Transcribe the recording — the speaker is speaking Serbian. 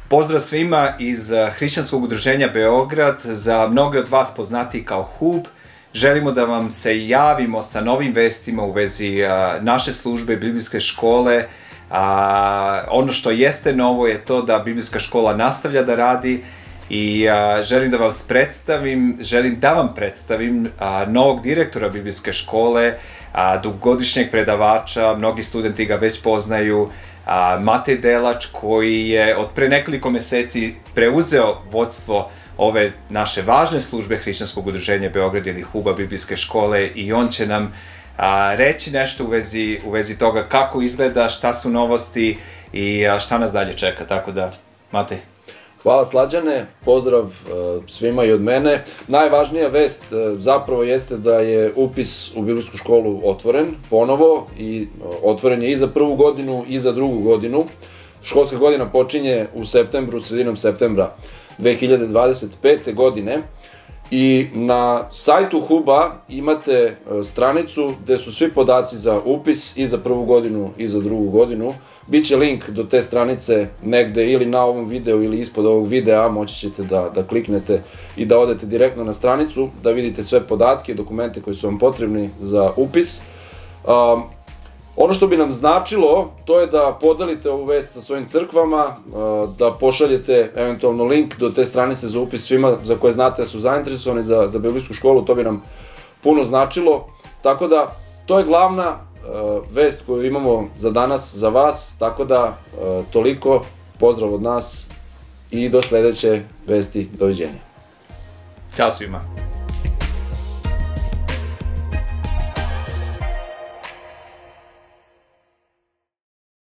Pozdrav svima iz Hrišćanskog udruženja Beograd, za mnoge od vas poznati kao HUB. Želimo da vam se javimo sa novim vestima u vezi naše službe biblijske škole. Ono što jeste novo je to da biblijska škola nastavlja da radi i želim da vam predstavim novog direktora biblijske škole, dugogodišnjeg predavača, mnogi studenti ga već poznaju, Matej Delač, koji je od pre nekoliko meseci preuzeo vodstvo ove naše važne službe Hrišćanskog udruženja Beograd ili HUB-a biblijske škole, i on će nam reći nešto u vezi toga kako izgleda, šta su novosti i šta nas dalje čeka. Tako da, Matej. Hvala Slađane, pozdrav svima i od mene. Najvažnija vest zapravo jeste da je upis u biblijsku školu otvoren ponovo i otvoren je i za prvu godinu i za drugu godinu. Školska godina počinje u septembru, sredinom septembra 2025. godine i na sajtu HUB-a imate stranicu gde su svi podaci za upis i za prvu godinu i za drugu godinu. Biće link do te stranice negde ili na ovom videu ili ispod ovog videa, moći ćete da kliknete i da odete direktno na stranicu, da vidite sve podatke i dokumente koji su vam potrebni za upis. Ono što bi nam značilo, to je da podelite ovu vest sa svojim crkvama, da pošaljete eventualno link do te stranice za upis svima za koje znate da su zainteresovani za biblijsku školu, to bi nam puno značilo. Tako da, to je glavna vest koju imamo za danas, za vas, tako da toliko, pozdrav od nas i do sledeće vesti, doviđenja. Ćao svima.